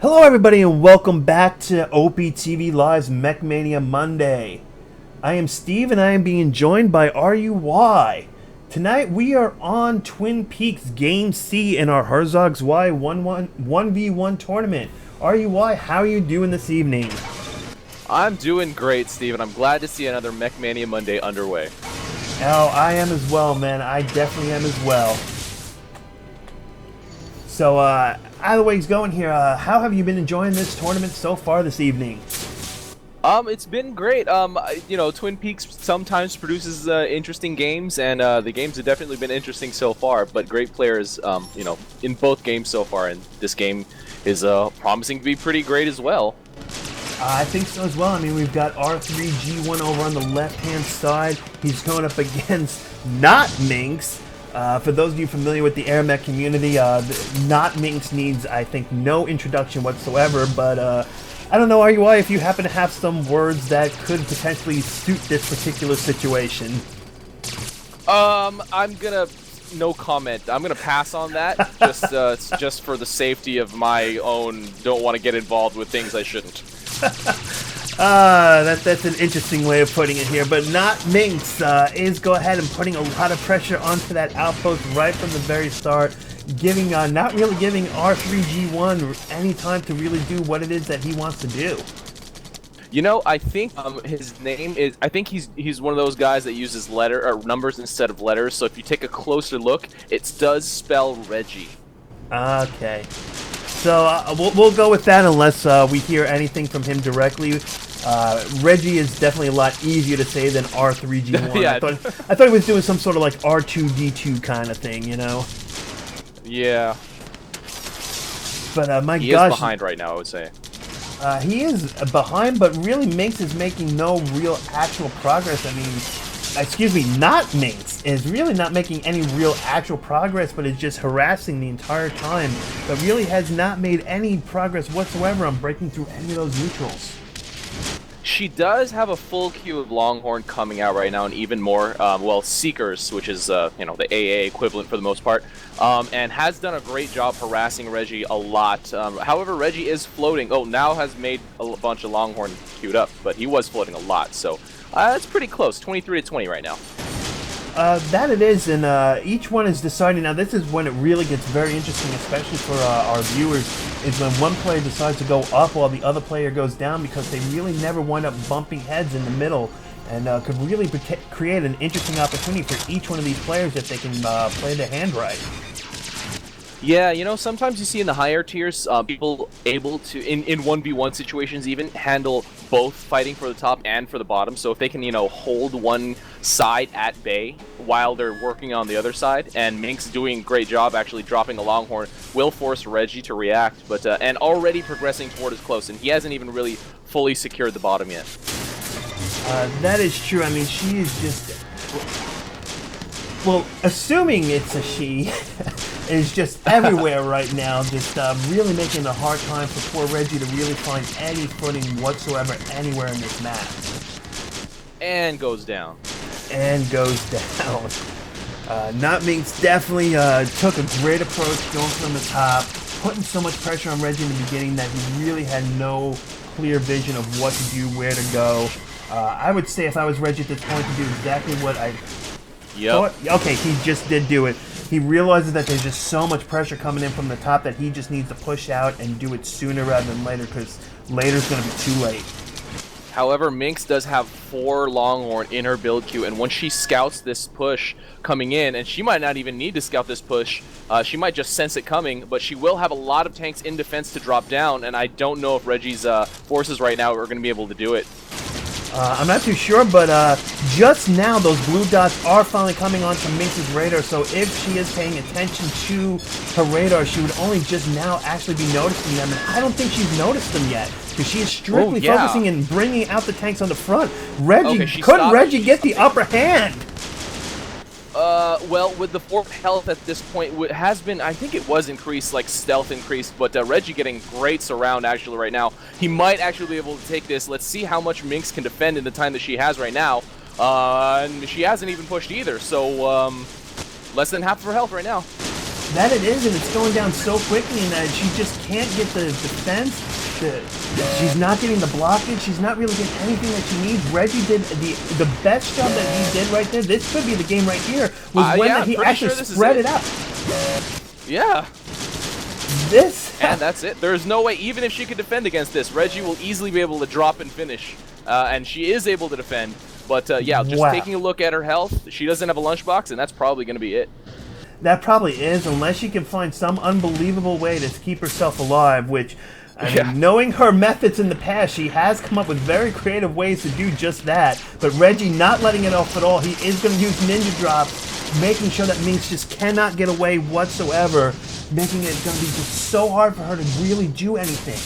Hello everybody and welcome back to OPTV Live's Mech Mania Monday. I am Steve and I am being joined by RUY. Tonight we are on Twin Peaks Game C in our Herzog Zwei 1v1 tournament. RUY, how are you doing this evening? I'm doing great, Steve, and I'm glad to see another Mech Mania Monday underway. Oh, I am as well, man. I definitely am as well. So, either way it's going here, how have you been enjoying this tournament so far this evening? It's been great. You know, Twin Peaks sometimes produces interesting games, and the games have definitely been interesting so far, but great players, you know, in both games so far, and this game is promising to be pretty great as well. I think so as well. I mean, we've got xR3G1 over on the left-hand side. He's going up against NotMinx. For those of you familiar with the air mech community, NotMinx needs, I think, no introduction whatsoever, but I don't know, RUI, if you happen to have some words that could potentially suit this particular situation. I'm gonna no comment. I'm gonna pass on that. Just for the safety of my own. Don't want to get involved with things I shouldn't. That's an interesting way of putting it here, but NotMinx is go ahead and putting a lot of pressure onto that outpost right from the very start, giving not really giving R3G1 any time to really do what it is that he wants to do. You know, I think his name is. I think he's one of those guys that uses numbers instead of letters. So if you take a closer look, it does spell Reggie. Okay. So we'll go with that unless we hear anything from him directly. Reggie is definitely a lot easier to say than R3G1. Yeah. I thought he was doing some sort of like R2D2 kind of thing, you know? Yeah. But my he gosh, is behind right now, I would say. He is behind, but really Minx is making no real actual progress. I mean, excuse me, NotMinx is really not making any real actual progress, but is just harassing the entire time, but really has not made any progress whatsoever on breaking through any of those neutrals. She does have a full queue of Longhorn coming out right now, and even more, well, Seekers, which is, you know, the AA equivalent for the most part, and has done a great job harassing Reggie a lot. However, Reggie is floating. Oh, now has made a bunch of Longhorn queued up, but he was floating a lot, so it's pretty close, 23 to 20 right now. That it is, and each one is deciding. Now, this is when it really gets very interesting, especially for our viewers, is when one player decides to go up while the other player goes down, because they really never wind up bumping heads in the middle, and could really create an interesting opportunity for each one of these players if they can play their hand right. Yeah, you know, sometimes you see in the higher tiers, people able to, in 1v1 situations even, handle both fighting for the top and for the bottom. So if they can, you know, hold one side at bay while they're working on the other side, and Minx doing a great job actually dropping a Longhorn, will force Reggie to react, but and already progressing toward his close, and he hasn't even really fully secured the bottom yet. That is true. I mean, she is just... Well, assuming it's a she, is just everywhere right now, just really making it a hard time for poor Reggie to really find any footing whatsoever anywhere in this map. And goes down. And goes down. NotMinx definitely took a great approach going from the top, putting so much pressure on Reggie in the beginning that he really had no clear vision of what to do, where to go. I would say if I was Reggie at this point, to do exactly what I... Yep. Okay, he just did do it. He realizes that there's just so much pressure coming in from the top that he just needs to push out and do it sooner rather than later, because later's going to be too late. However, Minx does have 4 Longhorn in her build queue, and once she scouts this push coming in, and she might not even need to scout this push, she might just sense it coming, but she will have a lot of tanks in defense to drop down, and I don't know if Reggie's forces right now are going to be able to do it. I'm not too sure, but just now those blue dots are finally coming onto Minx's radar, so if she is paying attention to her radar, she would only just now actually be noticing them, and I don't think she's noticed them yet, because she is strictly focusing and bringing out the tanks on the front. Reggie, could Reggie get the upper hand? Well, with the 4 health at this point, it has been, I think it was increased, like stealth increased, but Reggie getting great surround actually right now. He might actually be able to take this. Let's see how much Minx can defend in the time that she has right now. And she hasn't even pushed either, so less than half of her health right now. That it is, and it's going down so quickly, and that she just can't get the defense. She's not getting the blockage. She's not really getting anything that she needs. Reggie did the best job that he did right there. This could be the game right here. Was when he actually spread it out. Yeah. And that's it. There's no way, even if she could defend against this, Reggie will easily be able to drop and finish. And she is able to defend. But yeah, just taking a look at her health, she doesn't have a lunchbox, and that's probably going to be it. That probably is, unless she can find some unbelievable way to keep herself alive, which, I mean, knowing her methods in the past, she has come up with very creative ways to do just that. But Reggie not letting it off at all. He is going to use ninja drops, making sure that Minx just cannot get away whatsoever, making it going to be just so hard for her to really do anything.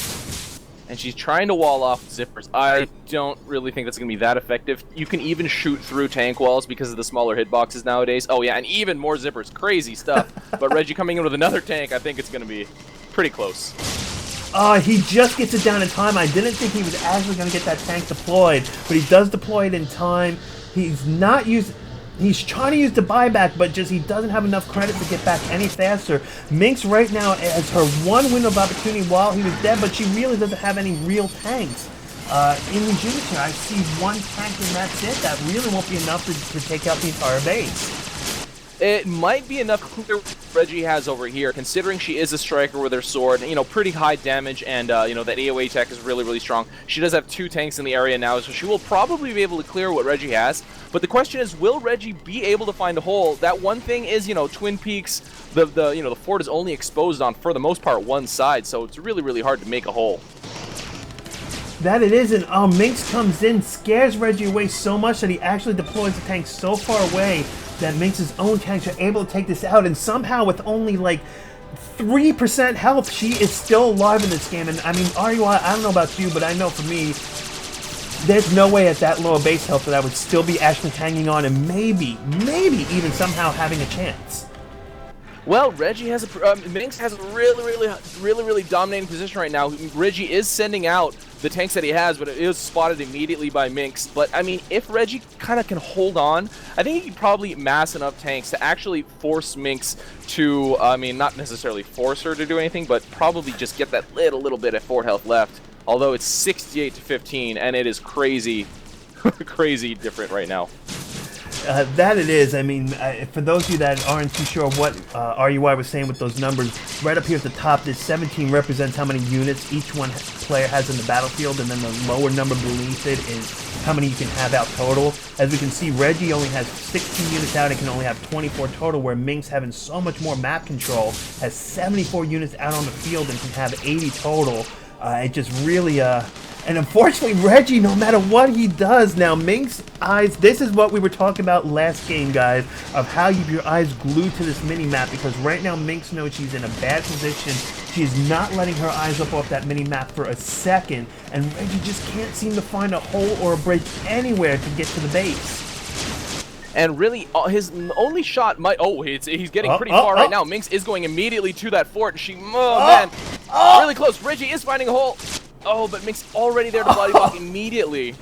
And she's trying to wall off zippers. I don't really think that's going to be that effective. You can even shoot through tank walls because of the smaller hitboxes nowadays. Oh yeah, and even more zippers. Crazy stuff. But Reggie coming in with another tank, I think it's going to be pretty close. He just gets it down in time. I didn't think he was actually going to get that tank deployed, but he does deploy it in time. He's not using... He's trying to use the buyback, but just he doesn't have enough credit to get back any faster. Minx right now has her one window of opportunity while he was dead, but she really doesn't have any real tanks. In the junior, I see one tank and that's it. That really won't be enough to take out the entire base. It might be enough clear what Reggie has over here, considering she is a striker with her sword. You know, pretty high damage, and you know, that AoE tech is really, really strong. She does have 2 tanks in the area now, so she will probably be able to clear what Reggie has. But the question is, will Reggie be able to find a hole? That one thing is, you know, Twin Peaks, the fort is only exposed on, for the most part, one side, so it's really, really hard to make a hole. That it is, and Minx comes in, scares Reggie away so much that he actually deploys the tank so far away that Minx's own tanks are able to take this out, and somehow with only like 3% health, she is still alive in this game. And I mean, RUI, I don't know about you, but I know for me, there's no way at that low base health that I would still be actually hanging on and maybe even somehow having a chance. Well, Reggie has Minx has a really dominating position right now. Reggie is sending out the tanks that he has, but it is spotted immediately by Minx. But I mean, if Reggie kind of can hold on, I think he could probably mass enough tanks to actually force Minx to, I mean, not necessarily force her to do anything, but probably just get that little bit of fort health left. Although it's 68 to 15, and it is crazy, crazy different right now. That it is. I mean, for those of you that aren't too sure what RUI was saying with those numbers, right up here at the top, this 17 represents how many units each one player has in the battlefield, and then the lower number beneath it is how many you can have out total. As we can see, Reggie only has 16 units out and can only have 24 total, where Minx, having so much more map control, has 74 units out on the field and can have 80 total. It just really... And unfortunately, Reggie, no matter what he does now, Minx's eyes, this is what we were talking about last game, guys, of how you have your eyes glued to this mini-map, because right now Minx knows she's in a bad position. She's not letting her eyes up off that mini-map for a second, and Reggie just can't seem to find a hole or a break anywhere to get to the base. And really, his only shot might... Oh, he's getting pretty far right now. Minx is going immediately to that fort, and she... man, really close. Reggie is finding a hole. Oh, but Minx already there to body block immediately.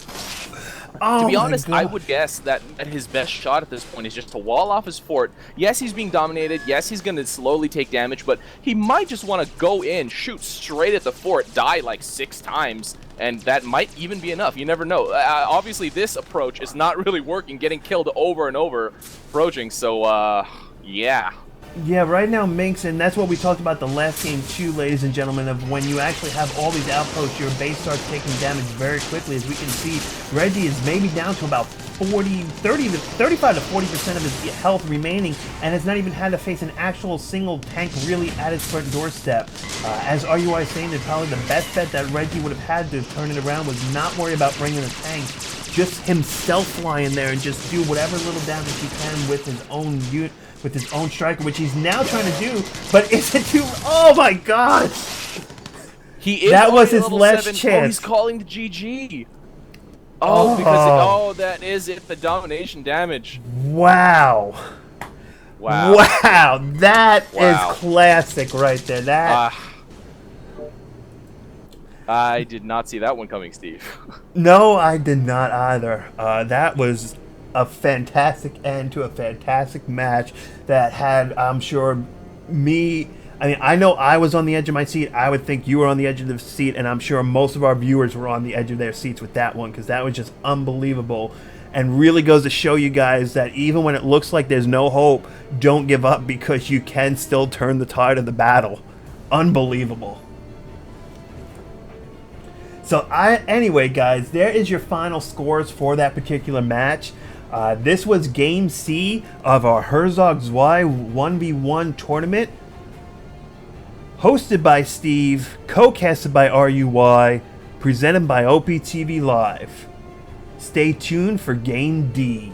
To be honest, I would guess that his best shot at this point is just to wall off his fort. Yes, he's being dominated. Yes, he's going to slowly take damage, but he might just want to go in, shoot straight at the fort, die like 6 times, and that might even be enough. You never know. Obviously, this approach is not really working, getting killed over and over approaching, so, yeah. Yeah, right now Minx, and that's what we talked about the last game too, ladies and gentlemen, of when you actually have all these outposts, your base starts taking damage very quickly. As we can see, Reggie is maybe down to about 35 to 40% of his health remaining, and has not even had to face an actual single tank really at his front doorstep. As RUI is saying, that probably the best bet that Reggie would have had to turn it around was not worry about bringing a tank, just himself fly in there and just do whatever little damage he can with his own unit, with his own striker, which he's now trying to do. But is it too... Oh my gosh! He is that was his last 7. chance. Oh, he's calling the GG. Oh, because that is it, the domination damage. Wow. Wow. Wow. That is classic right there. That... I did not see that one coming, Steve. No, I did not either. That was a fantastic end to a fantastic match that had, I'm sure, me, I mean, I know I was on the edge of my seat. I would think you were on the edge of the seat, and I'm sure most of our viewers were on the edge of their seats with that one, because that was just unbelievable. And really goes to show you guys that even when it looks like there's no hope, don't give up, because you can still turn the tide of the battle. Unbelievable. So anyway, guys, there is your final scores for that particular match. This was Game C of our Herzog Zwei 1v1 tournament. Hosted by Steve, co-casted by RUY, presented by OPTV Live. Stay tuned for Game D.